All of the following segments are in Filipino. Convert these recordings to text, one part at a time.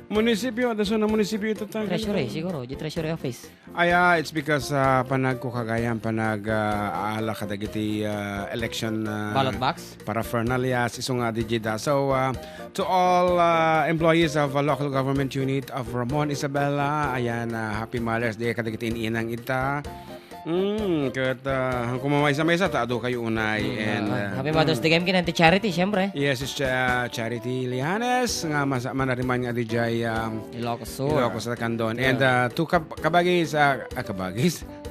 Munisipyo, daso na munisipyo ito tayo. Treasury, siguro. Di Treasury Office. It's because panag ko kagayan, panag ala kadagiti election Ballot box? paraphernalias, isong digida. So, to all employees of local government unit of Ramon Isabela, ayan, happy Mother's Day, kadagiti inang ita. Kat kung mamaysa-maysa, taado kayo unay. And, Happy Mother's Day game kinanti charity, syempre. yes, it's Charity Lianes, nga manariman nga di jay Ilocos Sur. Ilocos sa Kandon. And to kabagis,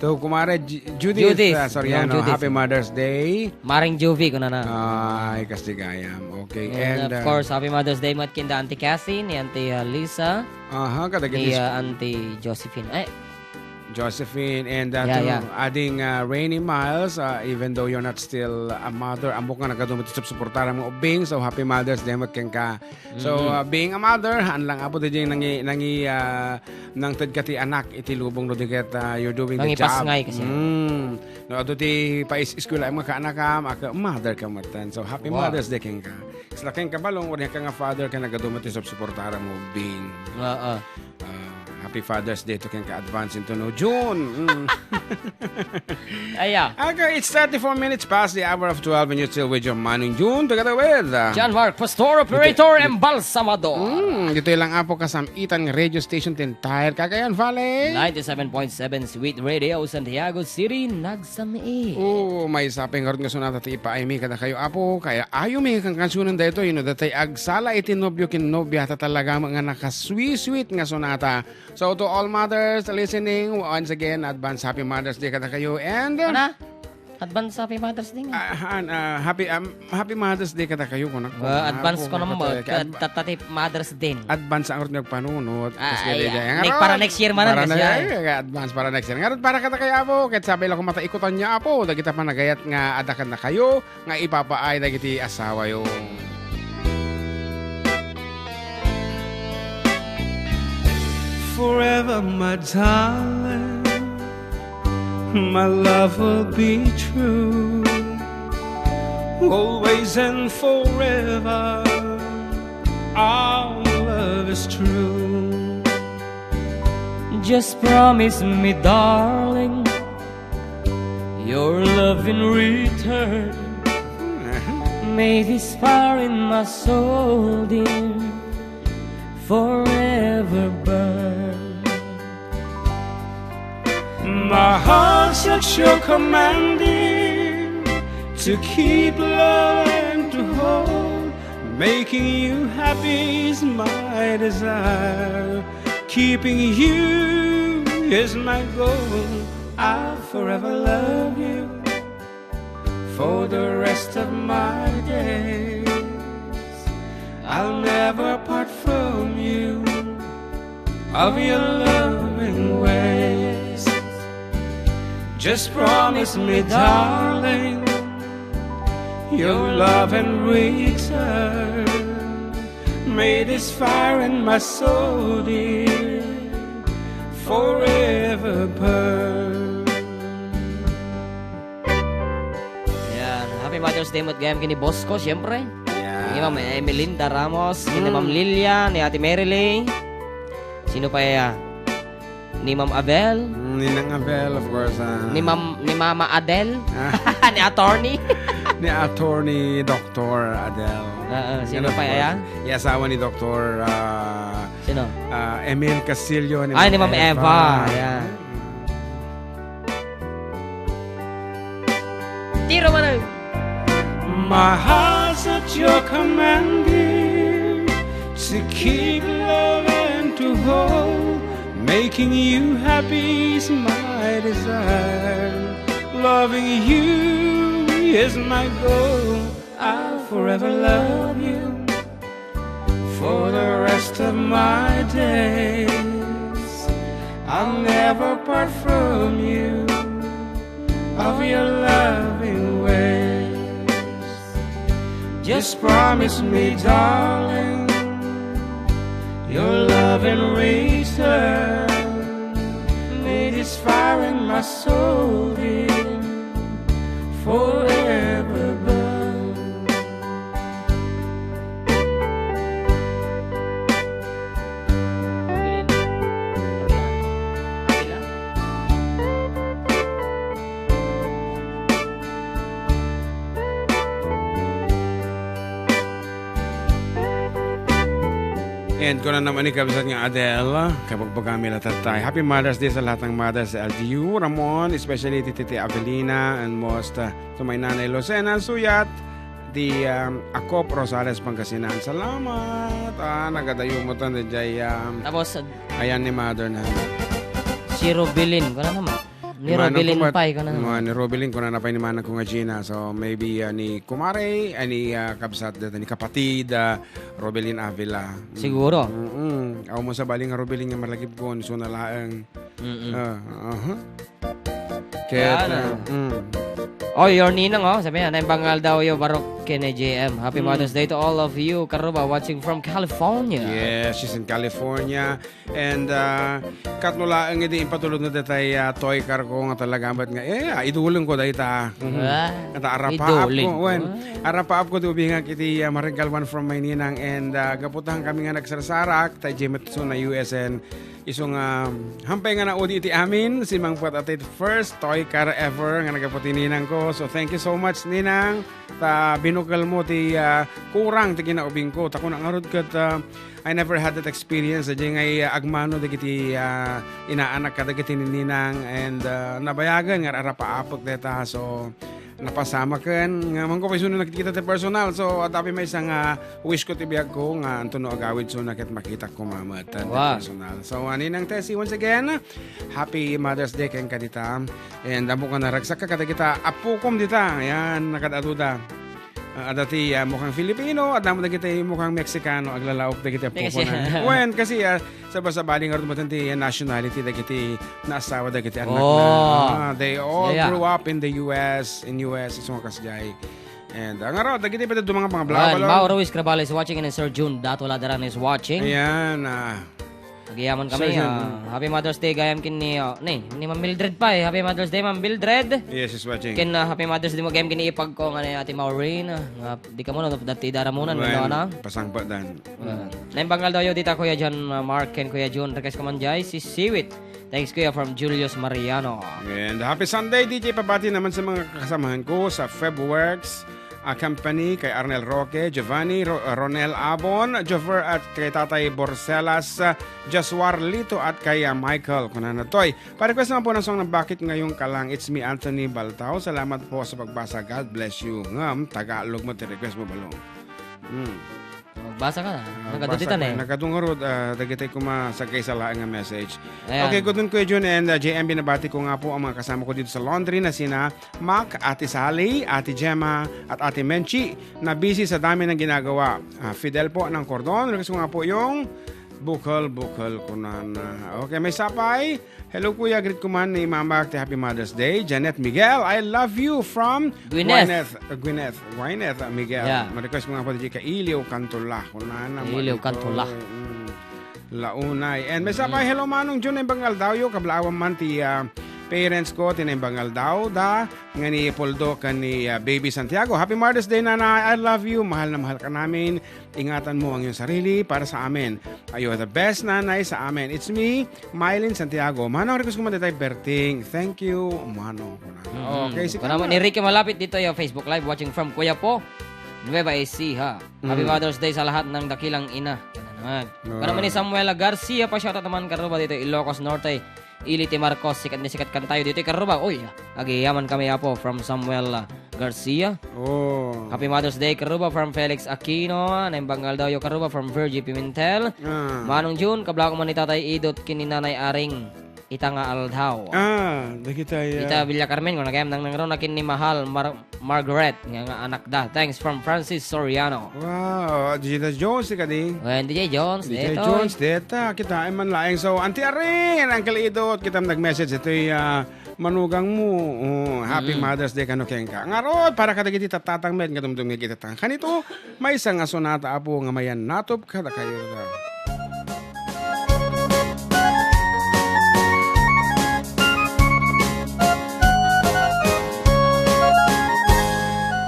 to kumare Judith, Judith. Soriano, Judith. happy Mother's Day. Maring Juvie ko na na. Ay, kastigayam. Okay. And, of course, Happy Mother's Day mat kinda Auntie Cassie, ni Auntie Lisa, ni kadagiti Auntie Josephine. Ay, Josephine, and adding Rainy Miles, even though you're not still a mother, ambok nga nagadumit sa suportara mo Bing, so happy Mother's Day mo ka. So being a mother, lang apo din nangi nang tadkati anak itilubong no diket you're doing the job. Nangipasngay kasi. No ato ti school ay mga anak ka mother ka matan. So happy Mother's Day ken ka. Isla ken ka balong wala ka nga father ka nagadumit sa suportara mo Bing. Happy Father's Day to ken ka advance into no June. Okay, it's 34 minutes past the hour of 12 and you're still with your Manong June together with John Mark, Pastor, Operator, Embalsamador. Dito lang apo kasamitan ng radio station Tintire, Cagayan Valley. 97.7 Sweet Radio, Santiago City, Nagsami. May saping nga sunata ti ipaaymi kada kayo apo, kaya ayo may kang kansunan dito, datay agsala iti nobyo kin nobya ta talaga mga nakasweet nga sunata. So to all mothers listening, once again, advance happy Mother's Day kada kayo and Advance Happy Mother's Day nga. Happy Mother's Day kada kayo kunak. Advance ko naman mo. Tatati Mother's Day. Advance ang orot nagpanunod. Para next year man na siya. Advance para next year. Ngayon para kada kayo apo. Kahit sabi lang kung mataikutan niya apo. Dagita pa nagayat nga adakan na kayo. Nga ipapaay dagiti asawa yung. Forever, my darling, my love will be true. Always and forever, our love is true. Just promise me, darling, your love in return. May this fire in my soul, dear, forever burn. My heart's at your commanding, to keep love and to hold. Making you happy is my desire. Keeping you is my goal. I'll forever love you for the rest of my days. I'll never part from you, of your loving ways. Just promise me, darling, your love and return. May this fire in my soul, dear, forever burn. Yan, Happy Mother's Day mo gayam kini boss ko, syempre. Ni Ma'am Melinda Ramos, ni Ma'am Lilia, ni Ate Marilyn. Sino pa ya? Ni Ma'am Abel. Ninang Abel, of course. Ni Mama Adel. Ni Attorney. Ni Attorney Dr. Adel. Sino pa ya? Iasawa ni Dr. Sino? Emil Castillo. Ni Ma'am Eva. Yan. Tiro mo na. My heart's at your commanding, to keep love and to hold. Making you happy is my desire. Loving you is my goal. I'll forever love you for the rest of my days. I'll never part from you, of your loving ways. Just promise me, darling, your love and return. May this fire in my soul, dear, forever burn. And kung na naman ikabisat nga Adele, kapag kami latatay. Happy Mother's Day sa lahat ng mothers sa LGU, Ramon, especially Titi Avelina, and most to my nanay Lucena Suyat, di Akop Rosales Pangasinan. Salamat. Nagadayo mo tan di Tapos ayan ni mother na. si Robilin, ko na naman. Ni Robilin Pai, ko na naman. Ni Robilin, ko na napay ni Manang ko nga Gina. So, maybe ni Kumare, ni Kabsat, ni kapatid, Robilin Avila. Siguro. Ako mo sa baling nga Robilin nga malagip ko, so nalaang. Kaya, Oh, your ninang, sabi niya, naimbangal daw yung barok kina JM. Happy Mother's Day to all of you, Karuba, watching from California. Yes, she's in California. And katnula ang hindi patulog na datay toy car ko nga talaga. But nga, idulong ko dahil ta. Arapaap ko. Arapaap ko di ubingan kiti marigal one from my ninang. And gaputang kami nga nagsarsarak, tay Jimitsu na USN. Isong hampay nga na udi iti amin, si Mang Pat atit first toy car ever nga nagaputi ninang ko. So thank you so much ninang. Ta binukal mo ti kurang ti kinaubing ko. Tako na ngarod kat I never had that experience. Diyan ngay agmano di kiti inaanak ka di kiti ninang and nabayagan nga arapaapok deta. So napasama ken nga man ko paisun nakikita ti personal. So tapi may isang wish ko ti biag ko nga antuno agawid so nakit makita ko mamatan personal. So aninang Tessie, once again, happy Mother's Day ken kadita. And amo ka naragsak ka kita apukom dita. Yan nakadaduda. Adati mukhang Filipino, at naman na kita mukhang Mexicano, aglalaok na kita po na. When, kasi sabali nga rin matanti nationality na kita naasawa na kita anak na. They all grew up in the US, isang kasjay. And nga raw, na kita pa ito mga bla-bla. Mauro Ruiz Crabal is watching and Sir June Dato Ladaran is watching. Ayan, Nagyaman kami. Happy Mother's Day gayam kin ni Ma'am Mildred pa eh. Happy Mother's Day Ma'am Mildred. Yes, she's watching. Kin Happy Mother's Day mo gayam kin ipag ko nga ni Ate Maureen. Di ka mo dati daramunan mo na. Pasang pa dan. Naimbangal daw yo dita Kuya John Mark ken Kuya John request ko man jay si Siwit. Thanks Kuya from Julius Mariano. And happy Sunday DJ, pabati naman sa mga kasamahan ko sa Febworks company, kay Arnel Roque, Giovanni, Ronel Abon, Jover at kay Tatay Borselas, Jaswar Lito at kay Michael Kunanatoy. Pa-request naman po ng song ng Bakit Ngayong Kalang. It's me, Anthony Baltao. Salamat po sa pagbasa. God bless you. Ngam, Tagalog mo, request mo balong. Magbasa ka na. Nagkadutitan eh. Nagkadungarod, dagitay ko masagay sa laing nga message. Ayan. Okay, good nun Kuya Jun and JM, binabati ko nga po ang mga kasama ko dito sa laundry na sina Mac, Ate Sally, Ate Gemma at Ate Menchi na busy sa dami ng ginagawa. Fidel po ng Cordon. Request ko nga po yung Bukal ko na. Okay, may sapay. Hello Kuya, greet ko man ni Mama Akte, Happy Mother's Day. Janet Miguel, I love you from Gwyneth Miguel. Yeah. Ma-request ko nga po dito kay Iliw Cantula. Iliw Cantula. Launay. And may sapay, hello Manong Jun, Bangal daw yo, kablawang man ti parents ko, tinimbangal daw da, nga ni Poldo ka ni Baby Santiago. Happy Mother's Day, Nana. I love you. Mahal na mahal ka namin. Ingatan mo ang iyong sarili para sa amin. You are the best nanay sa amin. It's me, Mylene Santiago. Manong, request ko man tayo, Berting. Thank you, Manong. Okay, sige. Ni Ricky malapit dito yung Facebook Live watching from Kuya po, Nueva Ecija. Happy Mother's Day sa lahat ng dakilang ina. Para man ni Samuel Garcia pa shoutout naman karuba dito Ilocos Norte. Iliti Marcos, sikat kan tayo dito karuba. Uy, agiyaman kami apo from Samuel Garcia. Happy Mother's Day karuba from Felix Aquino. Naimbangal daw yo karuba from Virgie Pimentel. Manong June, kabla ko man ni Tatay Idot kininanay Aring ita nga Aldhaw. Ita Villa Carmen ko nagayam nang ron nakin ni Mahal Margaret nga anak da. Thanks from Francis Soriano. Wow, DJ Jones ka di. DJ Jones, DJ Jones deta kita ay man laeng. So Auntie Arin, Uncle Idot, kita nag-message ito manugang mo. Happy Mother's Day kano keng ka. Ngarod para kada kiti tatatang med ngadumdum nga kita tang. Kanito may isang sonata apo nga mayan natop kada kayo da.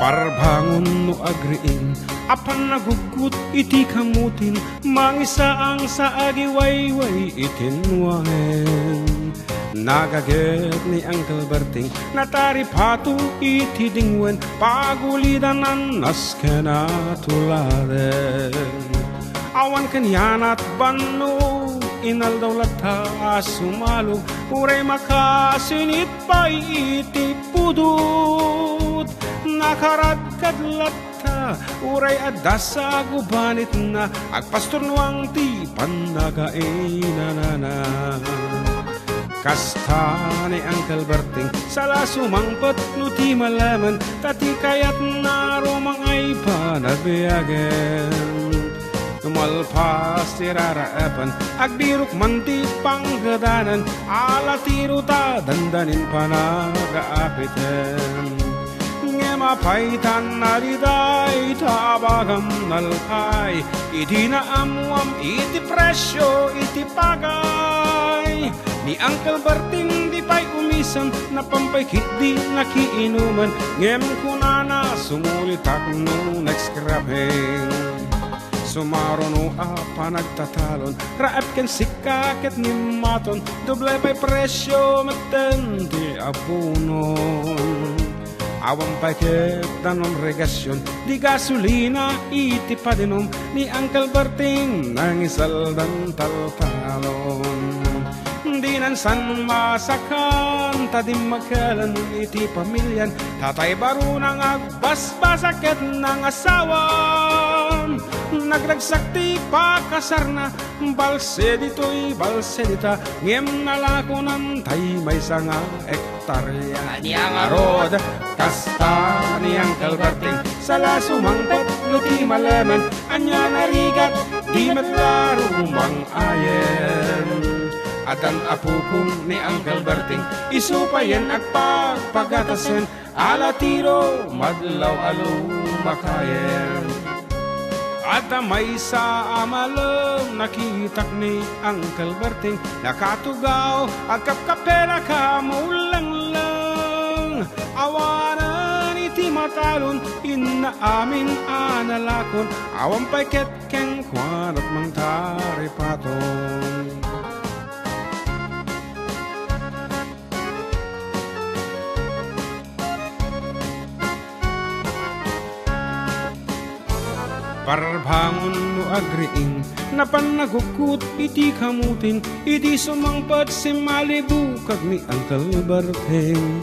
Parbangon no agriin, apan nagugut iti kamutin, mangisa ang sa agiwayway itinwahen. Nagaget ni Uncle Berting, nataripato iti dingwen, pagulidan ang naskena tuladen. Awan kanyanat banu inaldaw lata sumalo uray makasinit pa iti pudut nakaradkad lata uray adasa gubanit na agpastor nuang ti panagainanana kasta ni Uncle Berting sala sumangpet no ti malaman tati kayat na romang ay panagbiyagen tumalpas ti raraapan agbirok man ti panggadanan ala tiro ta dandanin panagaapiten ngemapaitan nariday tabagam nalkay iti naamuam iti presyo iti pagay ni Uncle Berting di pa'y umisam na pampaykit di nakiinuman ngem kunana sumulitak no next grabbing sumaro no apa nagtatalon raap ken sikaket ni maton doble pa'y presyo maten di abunon awang paket danom regasyon di gasolina iti padinom ni Uncle Berting nang isaldan taltalon di nan san masakan tadim magkalan iti pamilyan tatay baro nang agbasbasaket ng asawan nagragsak ti pakasarna balse dito'y balse dita ngem nalako ng tay may sanga ektarya niyang arod kasta ni Uncle Berting sala sumangpet no ti malaman anya narigat di maglaro mang ayen atan apukong ni Uncle Berting isupayan at pagpagatasan ala tiro madlaw alumakayen at may sa amalong nakitak ni Uncle Berting nakatugaw at kapkapera ka mulang lang awanan iti matalon inaamin analakon awang paiket keng kwan at mang taripaton parbangon mo agriing napanagukut iti kamutin iti sumangpat si Malibu kag ni Uncle Berting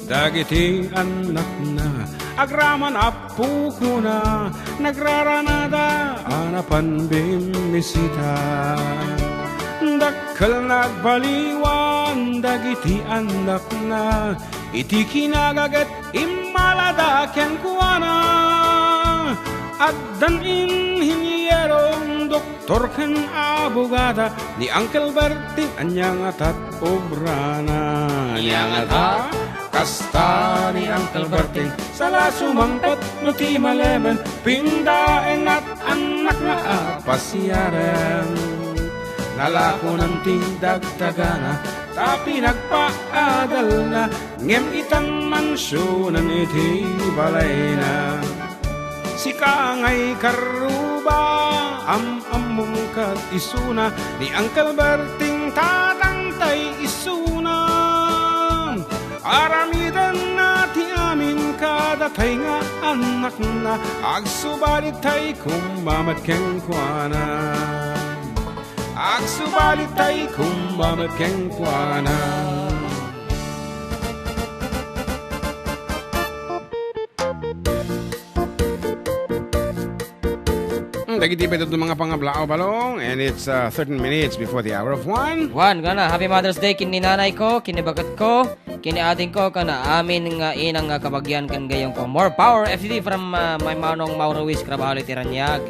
dagiti anak na agraman apu ko na nagraranada anapan bimisita dakkel nagbaliwan dagiti anak na iti kinagagat imalada ken kuana at dan inhinyerong doktor ken abogada ni Uncle Berting anyang atat obrana anyang atat kasta ni Uncle Berting sala sumangpet no ti malemen pindaeng at anak na apasyaren nalako ng tindagdagana tapi nagpaadal na ngem itang mansyonan iti balay na sikangay karuba among kat isuna ni Uncle Berting tatangtay isuna aramidan na ti amin kadatay nga anak na agsubalit tay kumamat keng kuana agsubalit tay kumamat keng kuana Dagiti pa ito mga pangablao balong and it's 13 minutes before the hour of 1. Gana, Happy Mother's Day kini nanay ko, kini bagat ko, kini ating ko, kana amin nga inang nga kabagyan kan gayong ko. More power, FCD from my manong Mauro Wiz, Krabahali Tiranyag.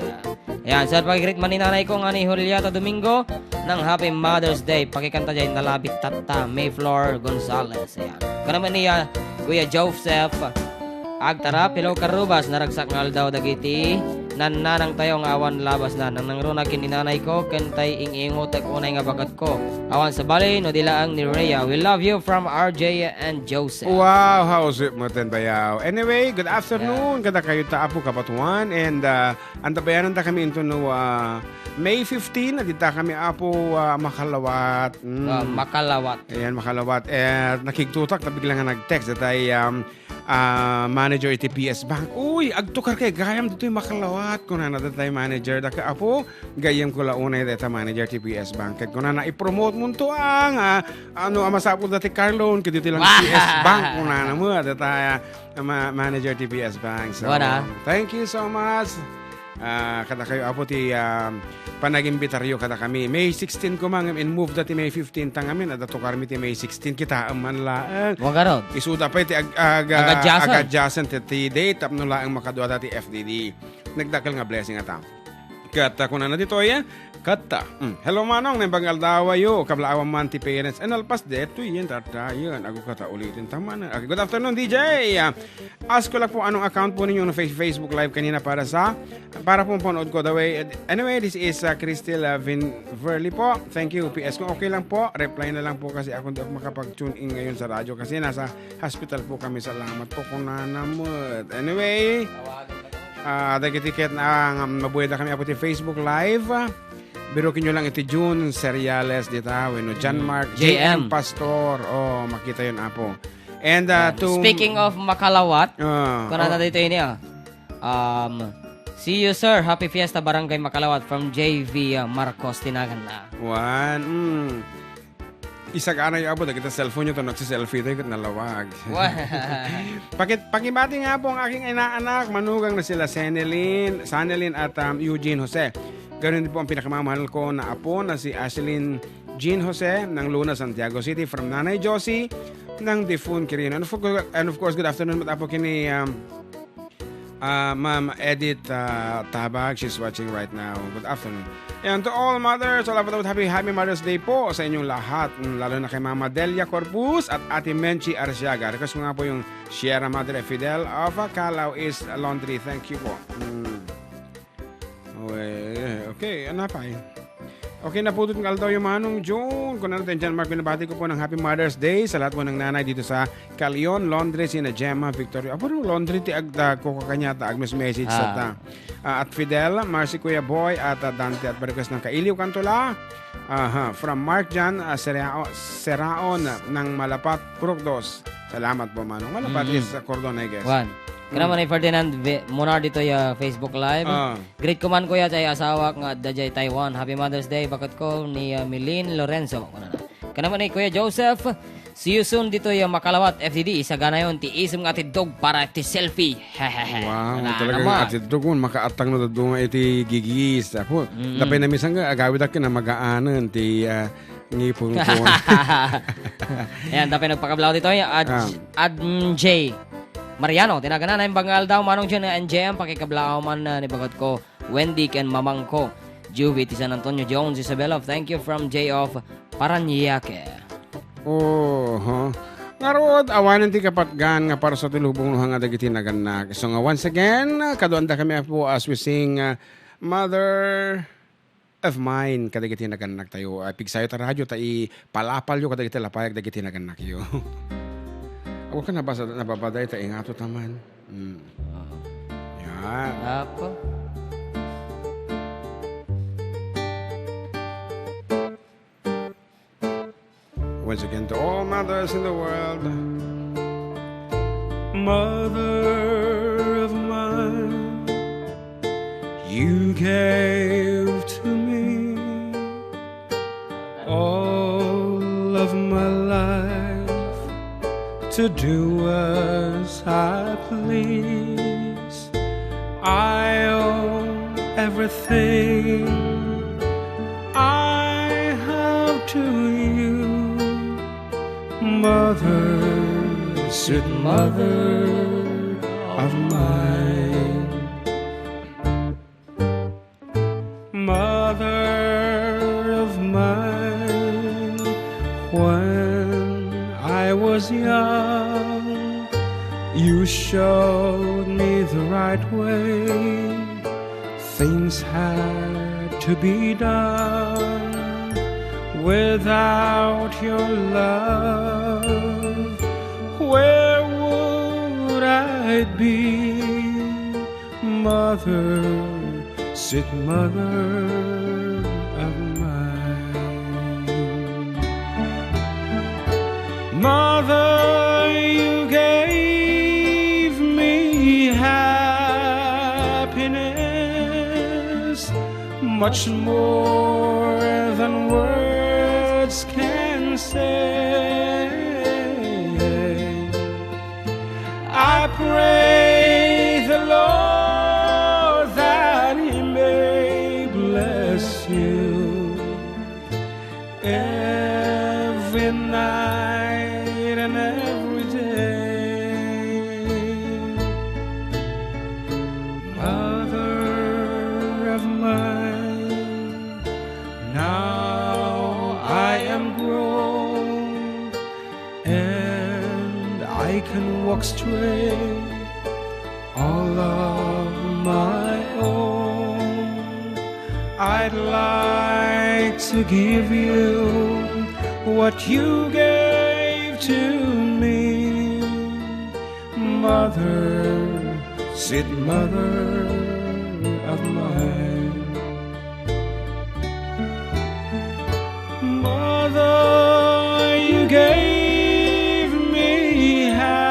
Ayan, sa pagkikrit man ni nanay ko nga ni Julieta Domingo ng Happy Mother's Day. Pakikanta dyan nalabit tata, Mayflower Gonzalez. Ayan. Kanaman niya, Kuya Joseph, agtara, Pilaw Karubas, naragsak ngal daw dagiti. Nananang tayo nga awan labas na nang nangruna kininanay ko kentay ing-ingot at unay nga bagat ko awan sa bali no dilaang ni Rhea. We love you from RJ and Joseph. Wow, how's it mo ten bayaw? Anyway, good afternoon kada kayo ta apo kapatuan and antabayanan ta kami into no May 15 adita kami apo Makalawat. Makalawat. Ayan, Makalawat. Nakigtutak ta biglang nga nag-text that ay manager iti PS Bank. Uy, agtukar kay gayam dito'y makalawat. Kung na tayo manager, daka apo, gayam ko launay dito manager iti PS Bank. Kaya kung na i-promote mo ito masapod dati Carlon, kaya dito lang PS Bank. Kung na mo, dito manager iti PS Bank. So, thank you so much. Kada kayo apo ti panagimbitaryo kada kami. May 16 ko mang in-move dati May 15 tangamin. At ato karmi ti May 16 kita man laang. Wagarod. Isuda pa iti agadyasan ti date tapno laang makadwa dati FDD. Nagdakal nga blessing ata. Kata ko na dito yan. Kata. Hello manong, nembang aldawa yo. Kablaawan man ti parents. Alpas deto yan. Tatayan. Ako kata ulitin. Tama na. Okay, good afternoon, DJ. Ask ko lang po anong account po ninyo na Facebook Live kanina para po panood ko the way. Anyway, this is Crystal Verly po. Thank you. PS kung okay lang po. Reply na lang po kasi ako hindi ako makapag-tune in ngayon sa radyo kasi nasa hospital po kami. Salamat po kung nanamot. Anyway, ticket na mabuhay na kami po ti Facebook Live. Birukin nyo lang iti June Seriales dita, John Mark JM Pastor. Makita yun apo. And speaking of Makalawat, na dito ini see you sir, happy fiesta Barangay Makalawat from JV Marcos Tinagan na. Isa ka na yung apo, kita cellphone nyo ito, nagsiselfie ito, ikot nalawag. Pakibati nga po ang aking inaanak, manugang na sila Sanelin at Eugene Jose. Ganoon din po ang pinakamamahal ko na apo na si Ashlyn Jean Jose ng Luna, Santiago City from Nanay Josie ng Difun Quirino. And of course, good afternoon mat apo kini Ma'am Edith Tabag. She's watching right now. Good afternoon. And to all mothers, all about happy Mother's Day po sa inyong lahat. Lalo na kay Mama Delia Corpus at Ate Menchi Arciaga. Request ko nga po yung Sierra Madre Fidel of Calao East Laundry. Thank you po. Okay, ano pa eh? Okay, naputot ng aldaw yung manong June. Kung natin dyan, Mark, binabati ko po ng Happy Mother's Day sa lahat po ng nanay dito sa Calion Laundry, sina Gemma, Victoria. Apo laundry ti agda ko kakanyata, agmes message sa ta. At Fidel, Marcy Kuya Boy, at Dante at request ng Kailiw Cantola. From Mark Jan Seraon ng Malapat, Crocdos. Salamat po, manong. Malapat is Cordon, I guess. Kaya ni Ferdinand Monar dito ya Facebook Live. Great kuman ko ya chay asawa nga dajay Taiwan. Happy Mother's Day bakat ko ni Milin Lorenzo. Kaya ni Kuya Joseph. See you soon dito ya Makalawat FDD. Isa gana yun. Ti isum nga dog para ti selfie. Wow, talaga nga dog makaatang na dog iti gigis. Ako, dapay na misang agawid ako na mag-aanan ti ngipon ko. Ayan, dapay nagpakablaw dito ya J. Mariano, tinagana na yung bangal daw manong dyan na NJM, pakikablao man ni bagat ko, Wendy ken mamang ko, Juvie, ti San Antonio Jones, Isabella, thank you from J of Paranaque. Ngarod, awanan ti kapatgan nga para sa tulubong nga dagiti naganak. So nga once again, kaduanda kami po as we sing Mother of Mine, kadagiti naganak tayo. Pigsayo ta radyo, tayo palapal yo, kadagiti lapayag, dagiti naganak yo. Huwag ka nababaday, tayo nga ito naman. Yan. Apo. Once again, to all mothers in the world. Mother of mine, you gave to me all of my life to do as I please. I owe everything I have to you, Mother, sweet mother of mine. Mother of mine, when I was young, you showed me the right way. Things had to be done. Without your love, where would I be? Mother, sweet mother of mine. Mother, you gave much more than words can say. I pray the Lord that He may bless you every night and every day. Mother of mine, now I am grown and I can walk straight all of my own. I'd like to give you what you gave to me, mother, sweet mother of mine. Mother, you gave me happiness,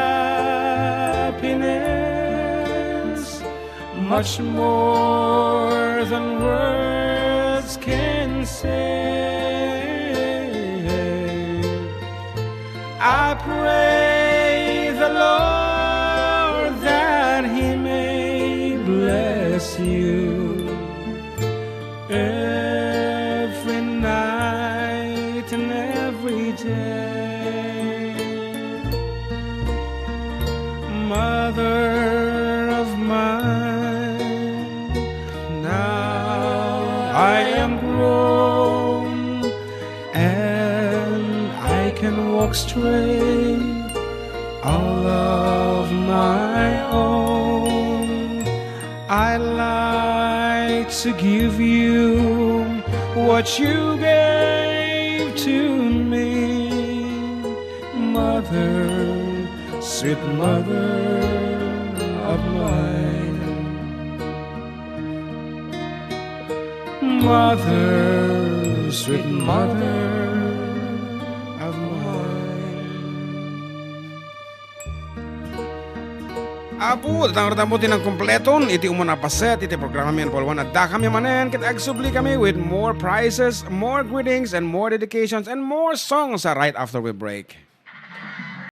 much more than words can say. I pray the Lord that He may bless you every night and every day. Mother of mine, now I am grown and I can walk straight all of my own. I like to give you what you gave to me, mother, sweet mother of mine. Mother, sweet mother of mine. Apo, datang ratamutin ng kompleton. Iti umuna paset, iti programa mi Paul 1 at kami manen. Kit agsubli kami with more prizes, more greetings, and more dedications, and more songs right after we break.